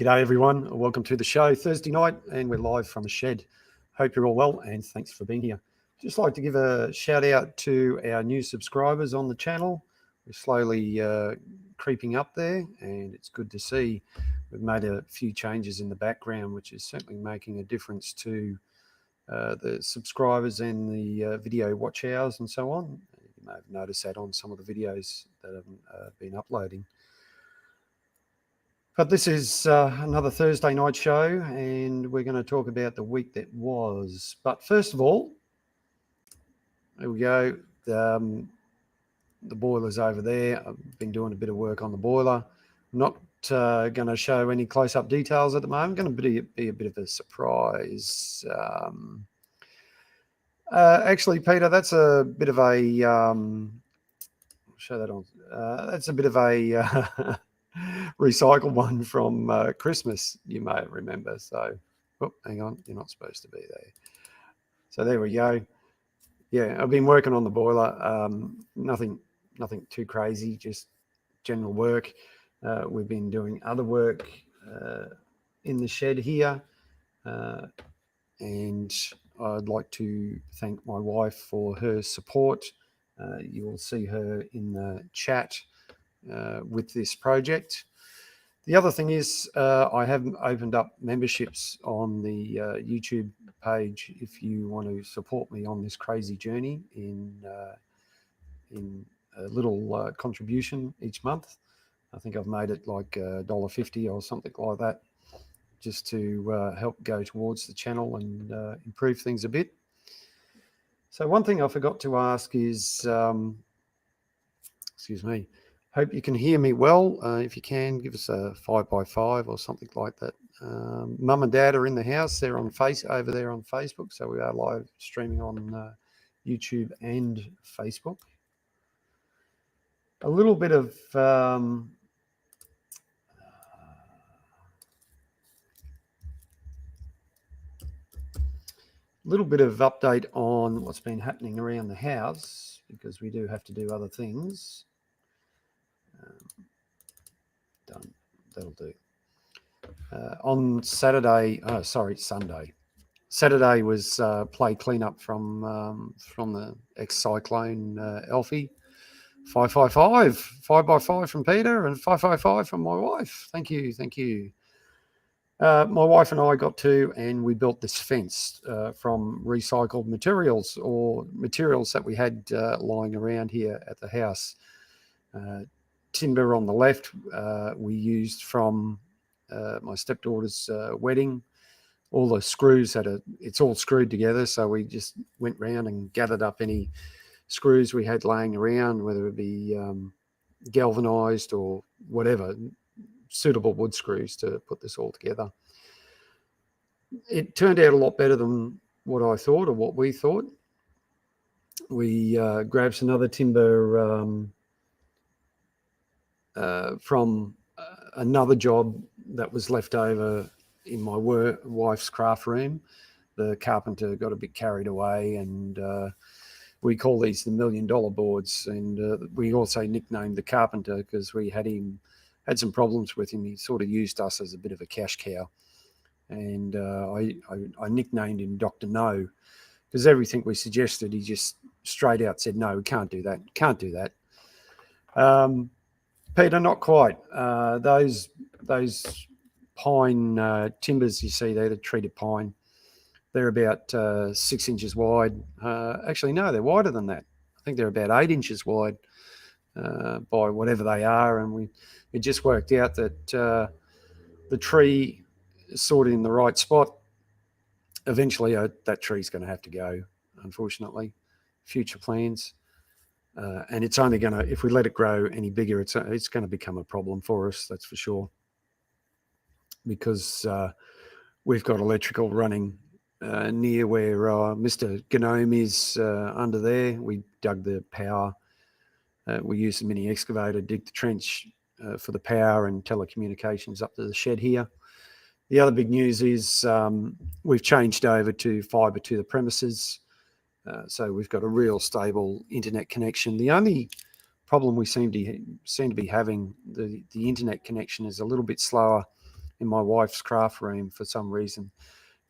G'day everyone, welcome to the show. Thursday night and we're live from a shed. Hope you're all well and thanks for being here. Just like to give a shout out to our new subscribers on the channel. We're slowly creeping up there and it's good to see. We've made a few changes in the background which is certainly making a difference to the subscribers and the video watch hours and so on. You may have noticed that on some of the videos that I've been uploading. But this is another Thursday night show and we're going to talk about the week that was. But first of all, there we go. The boiler's over there. I've been doing a bit of work on the boiler. Not going to show any close-up details at the moment. Going to be a bit of a surprise. Actually, Peter, that's a bit of a... I'll show that on. That's a bit of a... recycled one from Christmas, you may remember. So, oh, hang on, you're not supposed to be there. So there we go. Yeah, I've been working on the boiler. Nothing too crazy, just general work. We've been doing other work in the shed here, and I'd like to thank my wife for her support. You will see her in the chat with this project. The other thing is I have opened up memberships on the YouTube page if you want to support me on this crazy journey in a little contribution each month. I think I've made it like $1.50 or something like that, just to help go towards the channel and improve things a bit. So one thing I forgot to ask is, excuse me, hope you can hear me well. If you can, give us a 5x5 or something like that. Mum and Dad are in the house. They're over there on Facebook, so we are live streaming on YouTube and Facebook. A little bit of update on what's been happening around the house, because we do have to do other things. Done. That'll do. On Sunday. Saturday was play cleanup from the ex-cyclone Alfie. 5x5 from Peter and 5x5 from my wife. Thank you. My wife and I got to, and we built this fence from recycled materials, or materials that we had lying around here at the house. Timber on the left we used from my stepdaughter's wedding. All the screws it's all screwed together, so we just went round and gathered up any screws we had laying around, whether it be galvanized or whatever, suitable wood screws to put this all together. It turned out a lot better than what I thought, or what we thought. We grabbed some other timber from another job that was left over in my wife's craft room. The carpenter got a bit carried away, and we call these the $1 million boards. And we also nicknamed the carpenter because we had some problems with him. He sort of used us as a bit of a cash cow. And I nicknamed him Dr. No, because everything we suggested, he just straight out said, no, we can't do that. Peter, not quite. Those pine timbers you see there, the treated pine, they're about 6 inches wide. Actually, no, they're wider than that. I think they're about 8 inches wide by whatever they are. And it just worked out that the tree is sort of in the right spot. Eventually, that tree's going to have to go, unfortunately. Future plans. And it's only going to, if we let it grow any bigger, it's going to become a problem for us, that's for sure. Because we've got electrical running near where Mr. Gnome is under there. We dug the power. We used the mini excavator, dig the trench for the power and telecommunications up to the shed here. The other big news is we've changed over to fibre to the premises. So we've got a real stable internet connection. The only problem we seem to be having, the internet connection is a little bit slower in my wife's craft room for some reason.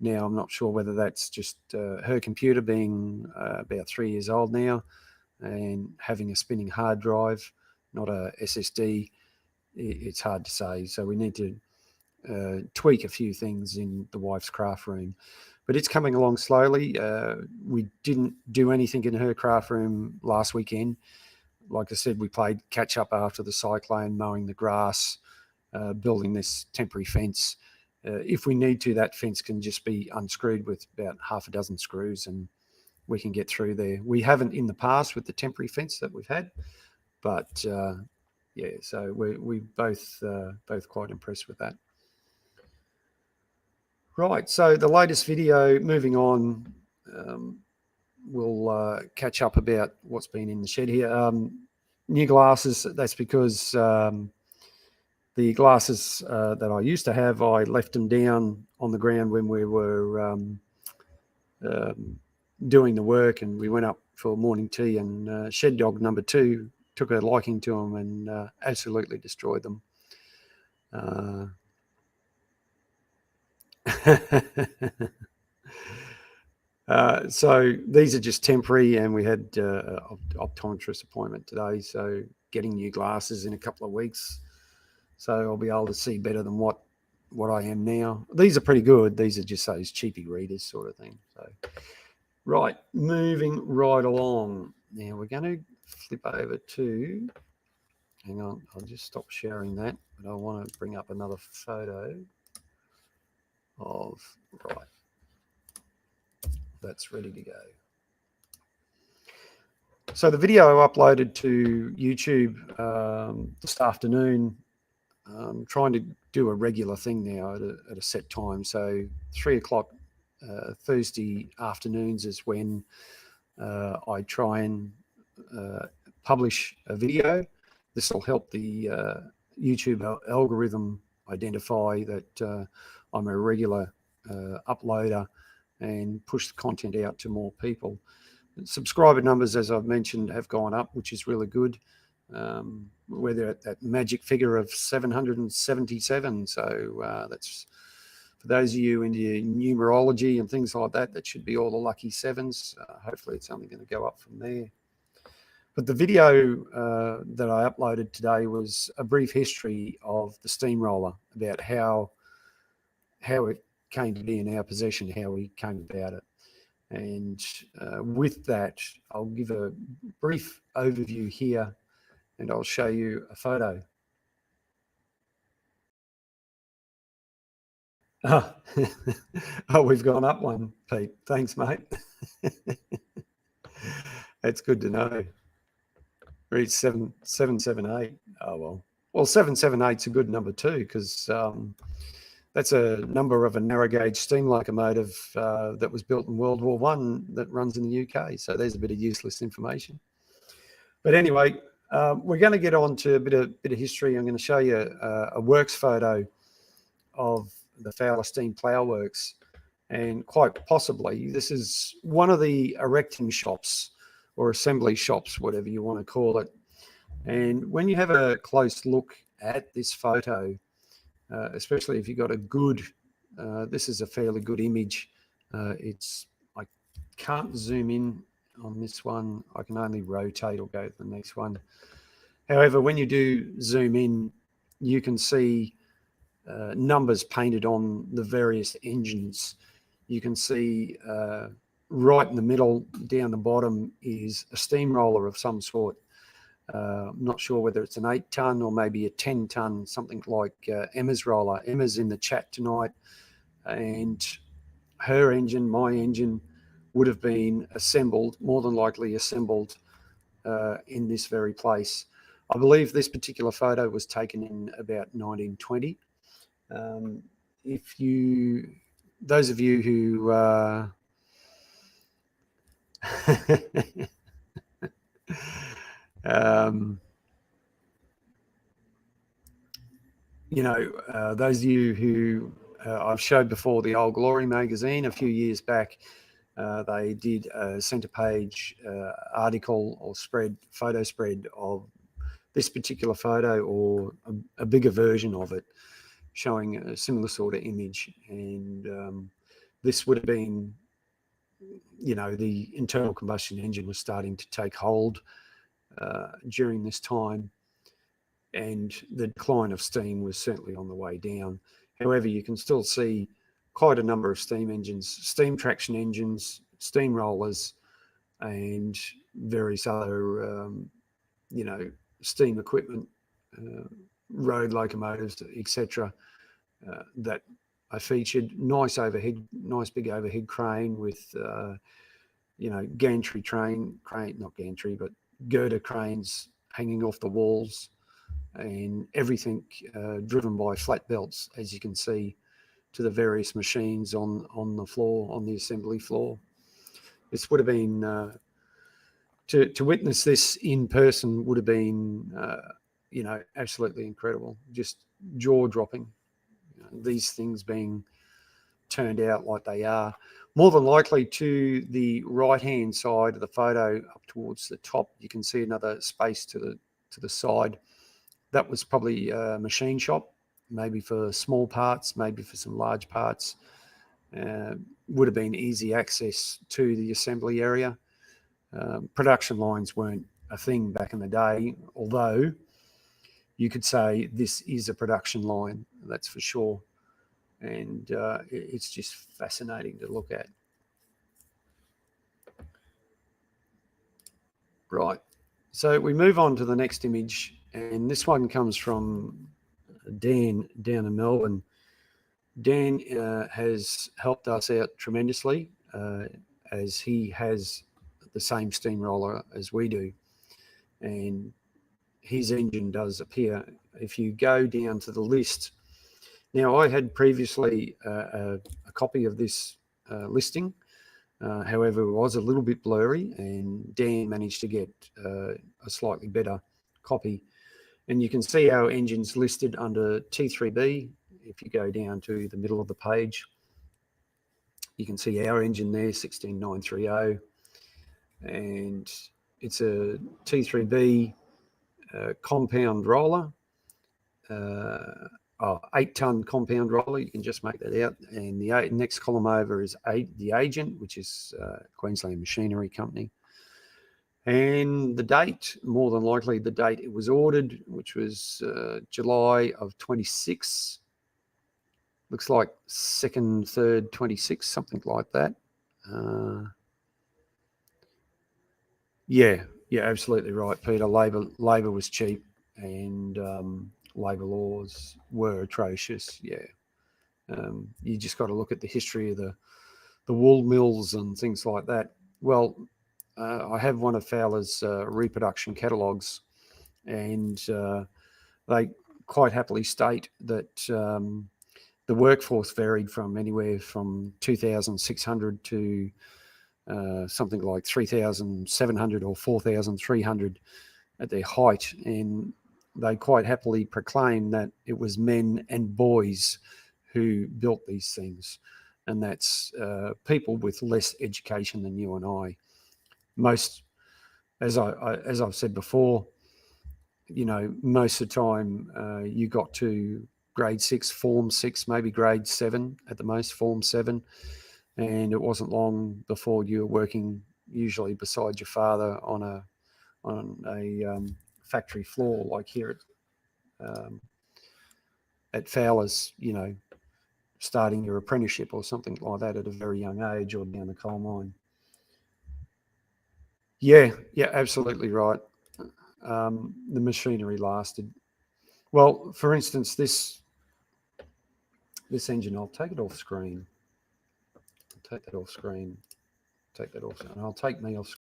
Now, I'm not sure whether that's just her computer being about 3 years old now and having a spinning hard drive, not a SSD. It's hard to say. So we need to tweak a few things in the wife's craft room. But it's coming along slowly. We didn't do anything in her craft room last weekend. Like I said, we played catch up after the cyclone, mowing the grass, building this temporary fence. If we need to, that fence can just be unscrewed with about half a dozen screws and we can get through there. We haven't in the past with the temporary fence that we've had, but yeah, so we both quite impressed with that. Right, so the latest video, moving on, we'll catch up about what's been in the shed here. New glasses, that's because the glasses that I used to have, I left them down on the ground when we were doing the work, and we went up for morning tea, and shed dog number 2 took a liking to them and absolutely destroyed them. So these are just temporary, and we had an optometrist appointment today, so getting new glasses in a couple of weeks, so I'll be able to see better than what I am now. These are pretty good. These are just those cheapy readers sort of thing. So right, moving right along. Now we're going to flip over to, hang on, I'll just stop sharing that, but I want to bring up another photo of, right, that's ready to go. So the video I uploaded to YouTube this afternoon, trying to do a regular thing now at a set time. So 3 o'clock Thursday afternoons is when I try and publish a video. This will help the YouTube algorithm identify that I'm a regular uploader and push the content out to more people. Subscriber numbers, as I've mentioned, have gone up, which is really good. We're at that magic figure of 777. So that's, for those of you into numerology and things like that, that should be all the lucky sevens. Hopefully it's only going to go up from there. But the video that I uploaded today was a brief history of the steamroller, about how it came to be in our possession, how we came about it. And with that, I'll give a brief overview here, and I'll show you a photo. Oh, oh, we've gone up one, Pete. Thanks, mate. That's good to know. Reach 778. Oh, well. Well, 778's a good number too, because that's a number of a narrow gauge steam locomotive that was built in World War I that runs in the UK. So there's a bit of useless information. But anyway, we're going to get on to a bit of history. I'm going to show you a works photo of the Fowler Steam Plough Works, and quite possibly this is one of the erecting shops or assembly shops, whatever you want to call it. And when you have a close look at this photo, especially if you've got a good, this is a fairly good image. I can't zoom in on this one. I can only rotate or go to the next one. However, when you do zoom in, you can see numbers painted on the various engines. You can see right in the middle, down the bottom, is a steamroller of some sort. I'm not sure whether it's an 8-ton or maybe a 10-ton, something like Emma's roller. Emma's in the chat tonight, and her engine, my engine, would have been assembled, more than likely assembled, in this very place. I believe this particular photo was taken in about 1920. Those of you who those of you who I've showed before, the Old Glory magazine a few years back, they did a centre page article or photo spread of this particular photo, or a bigger version of it, showing a similar sort of image. And this would have been, the internal combustion engine was starting to take hold during this time, and the decline of steam was certainly on the way down. However, you can still see quite a number of steam engines, steam traction engines, steam rollers, and various other, steam equipment, road locomotives, etc., that are featured. Nice big overhead crane with, gantry not gantry, but girder cranes hanging off the walls, and everything driven by flat belts, as you can see, to the various machines on the floor, on the assembly floor. This would have been, to witness this in person would have been, absolutely incredible, just jaw-dropping. These things being turned out like they are. More than likely, to the right-hand side of the photo, up towards the top, you can see another space to the side. That was probably a machine shop, maybe for small parts, maybe for some large parts. Would have been easy access to the assembly area. Production lines weren't a thing back in the day, although you could say this is a production line, that's for sure. And it's just fascinating to look at. Right, so we move on to the next image, and this one comes from Dan down in Melbourne. Dan has helped us out tremendously, as he has the same steamroller as we do, and his engine does appear if you go down to the list. Now, I had previously a copy of this listing. However, it was a little bit blurry, and Dan managed to get a slightly better copy. And you can see our engines listed under T3B. If you go down to the middle of the page, you can see our engine there, 16930, and it's a T3B compound roller, 8-ton compound roller. You can just make that out. And the next column over is the agent, which is Queensland Machinery Company. And the date, more than likely the date it was ordered, which was July of 26. Looks like 2nd, 3rd, 26, something like that. Yeah, absolutely right, Peter. Labor was cheap, and labour laws were atrocious. Yeah, you just got to look at the history of the wool mills and things like that. Well, I have one of Fowler's reproduction catalogues, and they quite happily state that the workforce varied from anywhere from 2,600 to something like 3,700 or 4,300 at their height. And they quite happily proclaim that it was men and boys who built these things. And that's people with less education than you and I. Most, as I've said before, most of the time you got to grade 6, form 6, maybe grade 7 at the most, form 7. And it wasn't long before you were working, usually beside your father, on a factory floor, like here at Fowler's, starting your apprenticeship or something like that at a very young age, or down the coal mine. Yeah, absolutely right. The machinery lasted. Well, for instance, this engine, I'll take it off screen. Take that off screen. Take that off, and I'll take me off screen.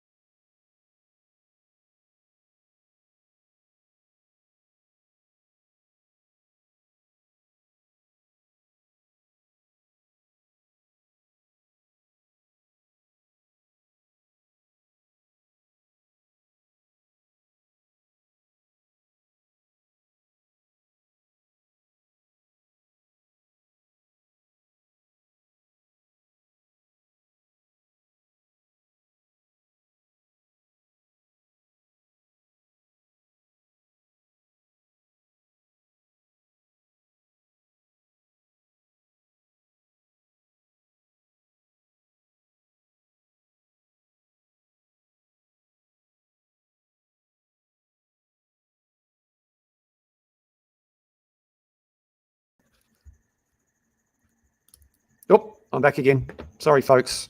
I'm back again. Sorry, folks.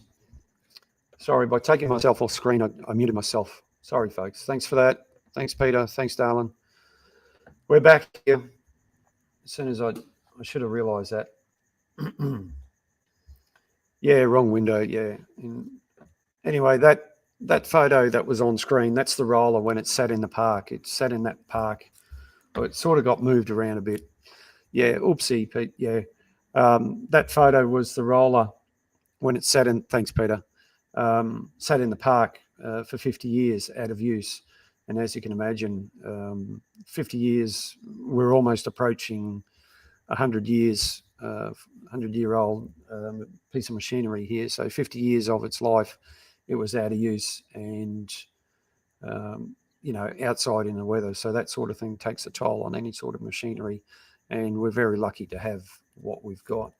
Sorry, by taking myself off screen, I muted myself. Sorry, folks. Thanks for that. Thanks, Peter. Thanks, Darlin. We're back here. As soon as I should have realised that. Yeah, wrong window. Yeah. Anyway, that photo that was on screen, that's the roller when it sat in the park. It sat in that park. It sort of got moved around a bit. Yeah, oopsie, Pete. Yeah. That photo was the roller when it sat in, thanks, Peter, sat in the park for 50 years out of use. And as you can imagine, 50 years, we're almost approaching 100 years, 100-year-old piece of machinery here. So 50 years of its life, it was out of use and, outside in the weather. So that sort of thing takes a toll on any sort of machinery. And we're very lucky to have what we've got.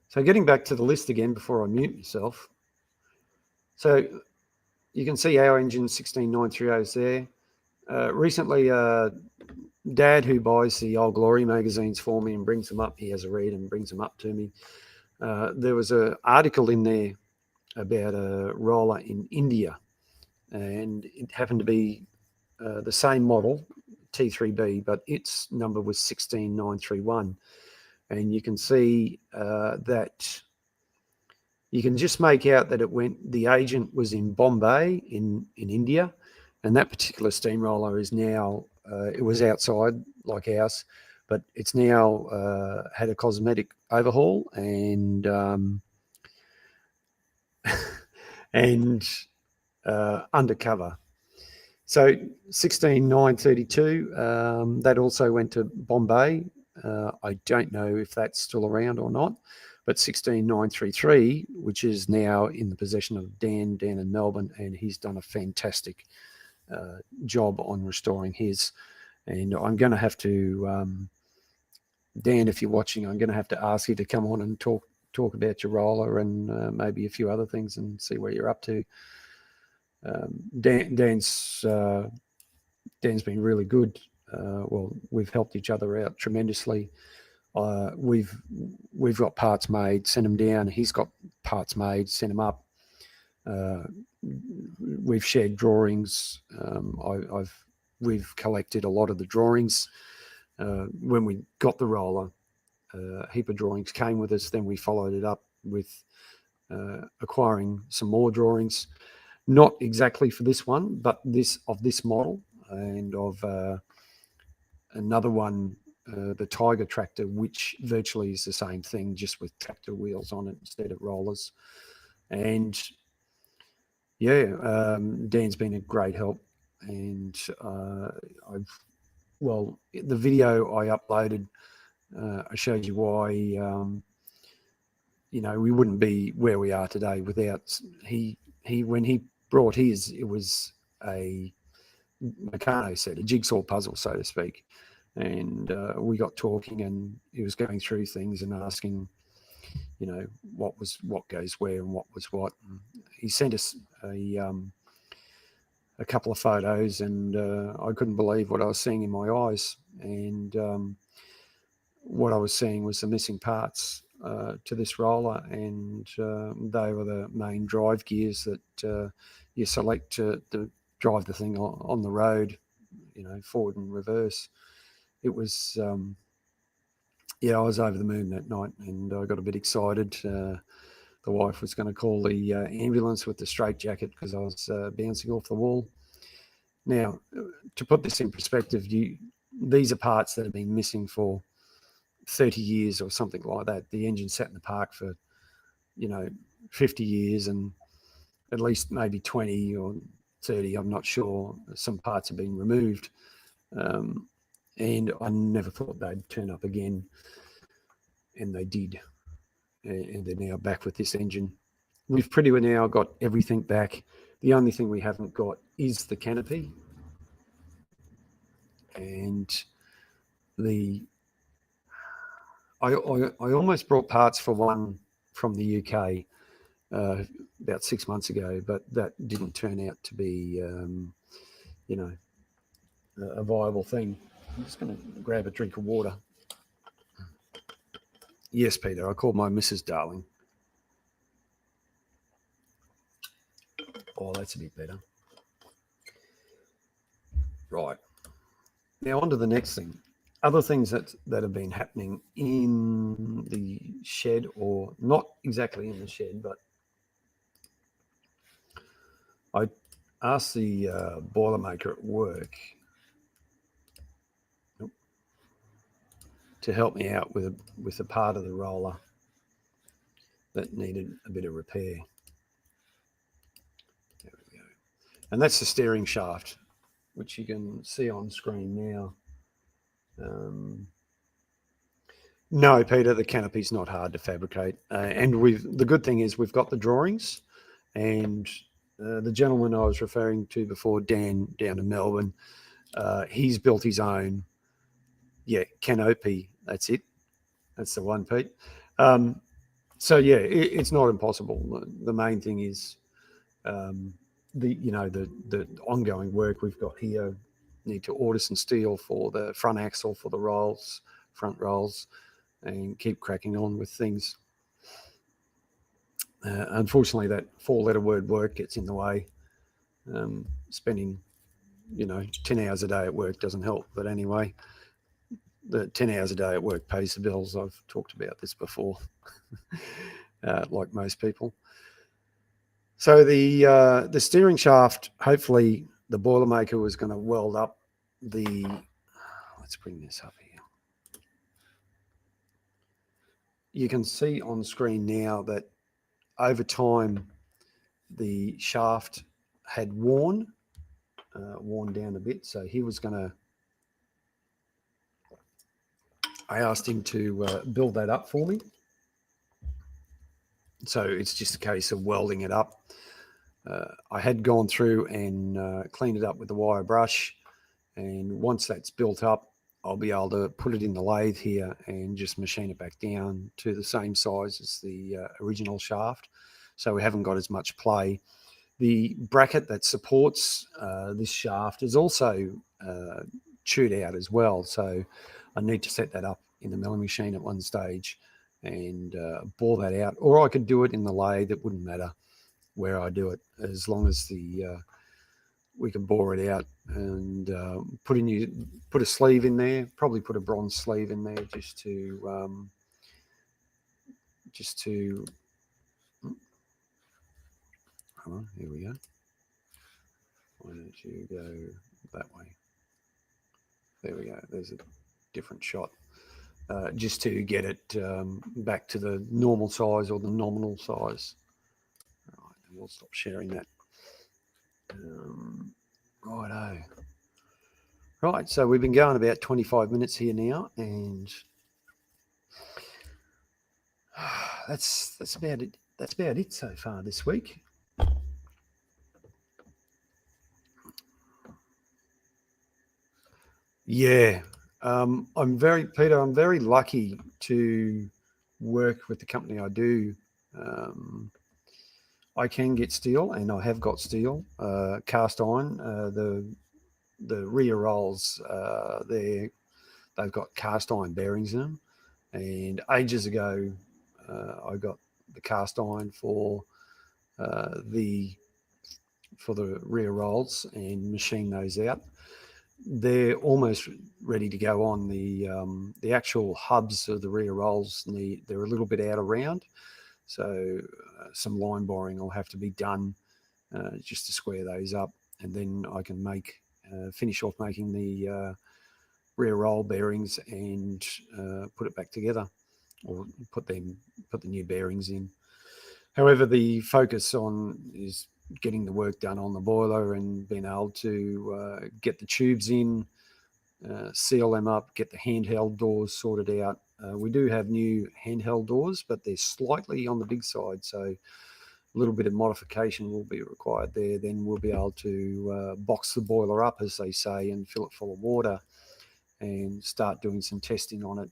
So getting back to the list again before I mute myself. So you can see our engine 16930 is there. Recently, Dad, who buys the Old Glory magazines for me and brings them up, he has a read and brings them up to me. There was an article in there about a roller in India, and it happened to be the same model, T3B, but its number was 16931. And you can see that you can just make out that the agent was in Bombay in India, and that particular steamroller is now, it was outside like ours, but it's now had a cosmetic overhaul and undercover. So 16932, that also went to Bombay. I don't know if that's still around or not, but 16933, which is now in the possession of Dan in Melbourne, and he's done a fantastic job on restoring his. And I'm going to have to, Dan, if you're watching, I'm going to have to ask you to come on and talk about your roller and maybe a few other things and see where you're up to. Dan's been really good. Well, we've helped each other out tremendously. We've got parts made, sent them down. He's got parts made, sent them up. We've shared drawings. We've collected a lot of the drawings. When we got the roller, a heap of drawings came with us. Then we followed it up with acquiring some more drawings, not exactly for this one, but this model and of another one, the Tiger tractor, which virtually is the same thing, just with tractor wheels on it instead of rollers. And yeah, Dan's been a great help. And the video I uploaded, I showed you why, we wouldn't be where we are today without when he brought his, it was a Meccano set, a jigsaw puzzle, so to speak. And we got talking and he was going through things and asking, what goes where and what was what. And he sent us a couple of photos and I couldn't believe what I was seeing in my eyes. And what I was seeing was the missing parts to this roller, and they were the main drive gears that you select to drive the thing on the road, forward and reverse. It was, I was over the moon that night and I got a bit excited. The wife was going to call the ambulance with the straitjacket because I was bouncing off the wall. Now, to put this in perspective, these are parts that have been missing for 30 years or something like that. The engine sat in the park for, 50 years and at least maybe 20 or 30, I'm not sure. Some parts have been removed. And I never thought they'd turn up again. And they did. And they're now back with this engine. We've pretty well now got everything back. The only thing we haven't got is the canopy. And I almost brought parts for one from the UK about 6 months ago, but that didn't turn out to be, a viable thing. I'm just going to grab a drink of water. Yes, Peter, I called my Mrs. Darling. Oh, that's a bit better. Right. Now on to the next thing. Other things that have been happening in the shed, or not exactly in the shed, but I asked the Boilermaker at work to help me out with a part of the roller that needed a bit of repair. There we go. And that's the steering shaft, which you can see on screen now. No, Peter, the canopy's not hard to fabricate. And the good thing is we've got the drawings, and the gentleman I was referring to before, Dan, down in Melbourne, he's built his own, canopy. That's it. That's the one, Pete. So yeah, it's not impossible. The main thing is the ongoing work we've got here. Need to order some steel for the front axle for the front rolls, and keep cracking on with things. Unfortunately, that 4-letter word work gets in the way. Spending 10 hours a day at work doesn't help. But anyway, the 10 hours a day at work pays the bills. I've talked about this before, like most people. So the steering shaft, hopefully the Boilermaker was going to weld up the, let's bring this up here. You can see on screen now that over time the shaft had worn down a bit. So he was going to, I asked him to build that up for me. So it's just a case of welding it up. I had gone through and cleaned it up with the wire brush. And once that's built up, I'll be able to put it in the lathe here and just machine it back down to the same size as the original shaft. So we haven't got as much play. The bracket that supports this shaft is also chewed out as well. So I need to set that up in the milling machine at one stage and bore that out. Or I could do it in the lathe. It wouldn't matter where I do it, as long as we can bore it out and put a sleeve in there. Probably put a bronze sleeve in there just to hold on, here we go. Why don't you go that way? There we go. There's a different shot. Just to get it back to the normal size or the nominal size. All right, and we'll stop sharing that. Righto. Right, so we've been going about 25 minutes here now, and that's about it. That's about it so far this week. Yeah, I'm very lucky to work with the company I do. I can get steel, and I have got steel, cast iron. The rear rolls, they've got cast iron bearings in them. And ages ago, I got the cast iron for the rear rolls and machined those out. They're almost ready to go on. The actual hubs of the rear rolls they're a little bit out of round, so some line boring will have to be done just to square those up, and then I can finish off making the rear roll bearings and put it back together, or put the new bearings in. However, the focus is getting the work done on the boiler and being able to get the tubes in, seal them up, get the handheld doors sorted out. We do have new handheld doors, but they're slightly on the big side, so a little bit of modification will be required there. Then we'll be able to box the boiler up, as they say, and fill it full of water and start doing some testing on it,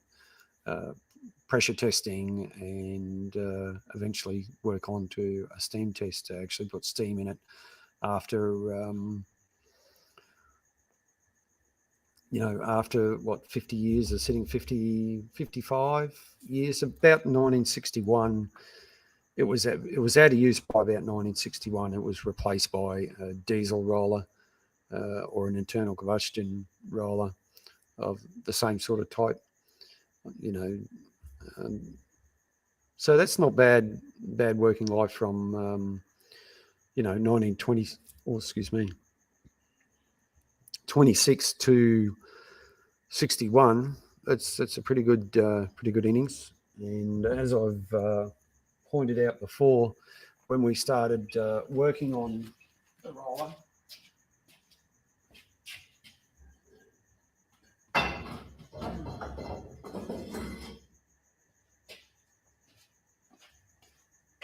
pressure testing, and eventually work on to a steam test to actually put steam in it after you know, after what, 50 years of sitting, 50, 55 years, about 1961, it was out of use by about 1961. It was replaced by a diesel roller or an internal combustion roller of the same sort of type, you know. So that's not bad working life from, you know, 1920, or excuse me, 26 to 61. That's a pretty good innings. And as I've pointed out before, when we started working on the roller,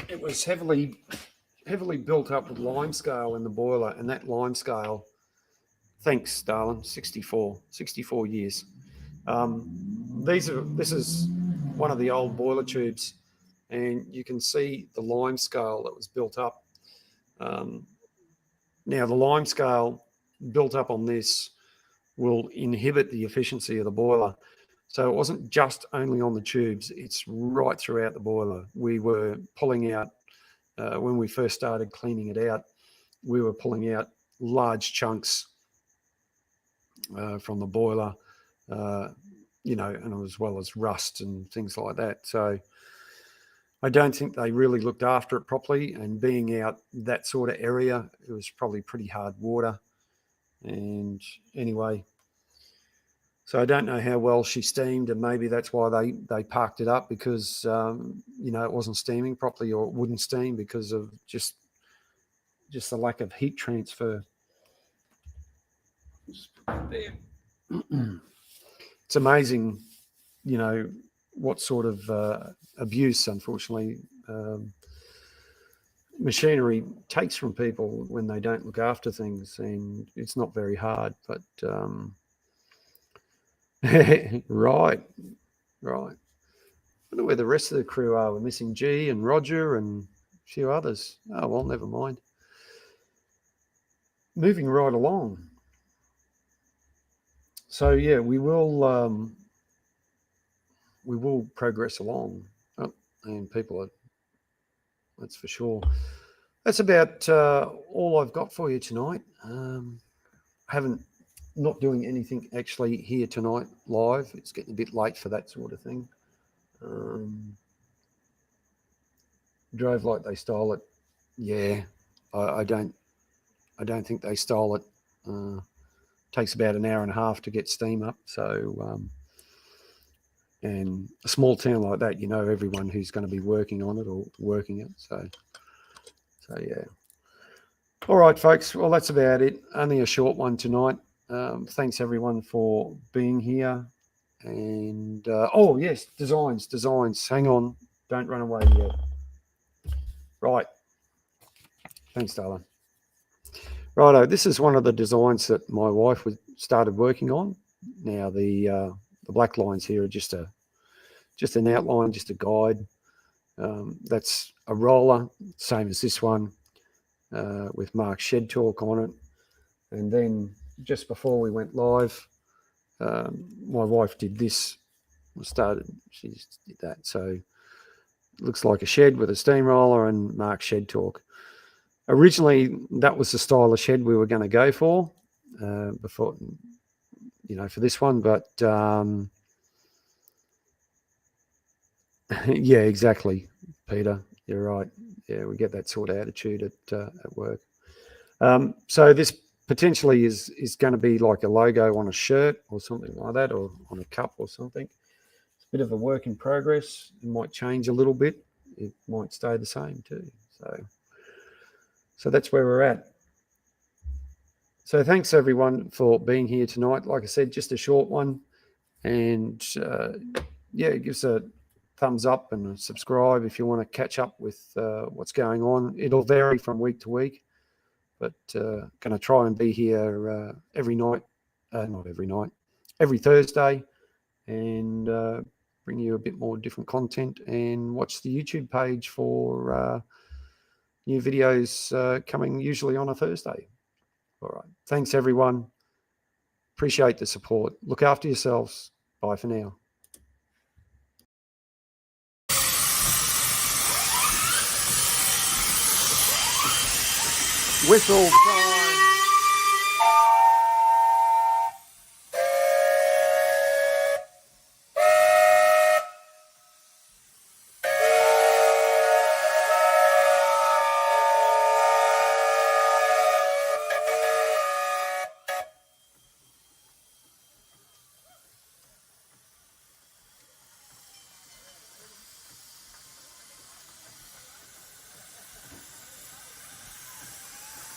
it was heavily built up with lime scale in the boiler, and that lime scale, thanks, darling, 64 years. This is one of the old boiler tubes, and you can see the lime scale that was built up. Now, the lime scale built up on this will inhibit the efficiency of the boiler. So it wasn't just only on the tubes, it's right throughout the boiler. We were pulling out, when we first started cleaning it out, we were pulling out large chunks from the boiler, you know, and as well as rust and things like that. So I don't think they really looked after it properly, and being out that sort of area, it was probably pretty hard water. And anyway, so I don't know how well she steamed, and maybe that's why they parked it up, because you know, it wasn't steaming properly, or it wouldn't steam because of just the lack of heat transfer. It's amazing, you know, what sort of abuse, unfortunately, machinery takes from people when they don't look after things. And it's not very hard, but right. I wonder where the rest of the crew are. We're missing G and Roger and a few others. Oh, well, never mind. Moving right along. So yeah, we will progress along. Oh, and people are, that's for sure. That's about all I've got for you tonight. Not doing anything actually here tonight live. It's getting a bit late for that sort of thing. Drove like they stole it. Yeah, I don't think they stole it. Takes about an hour and a half to get steam up. So, and a small town like that, you know, everyone who's going to be working on it or working it. So yeah. All right, folks. Well, that's about it. Only a short one tonight. Thanks everyone for being here. And oh yes, designs. Hang on, don't run away yet. Right. Thanks, darling. Righto, this is one of the designs that my wife started working on. Now the black lines here are just an outline, just a guide. That's a roller, same as this one, with Mark Shed Talk on it. And then just before we went live, my wife did this. She just did that. So it looks like a shed with a steamroller and Mark Shed Talk. Originally, that was the style of shed we were going to go for before, you know, for this one. But yeah, exactly, Peter. You're right. Yeah, we get that sort of attitude at work. So this potentially is going to be like a logo on a shirt or something like that, or on a cup or something. It's a bit of a work in progress. It might change a little bit. It might stay the same too. So that's where we're at. So thanks everyone for being here tonight. Like I said, just a short one. And yeah, give us a thumbs up and subscribe if you want to catch up with what's going on. It'll vary from week to week, but going to try and be here every night, not every night, every Thursday, and bring you a bit more different content, and watch the YouTube page for new videos coming usually on a Thursday. All right. Thanks, everyone. Appreciate the support. Look after yourselves. Bye for now. Whistle.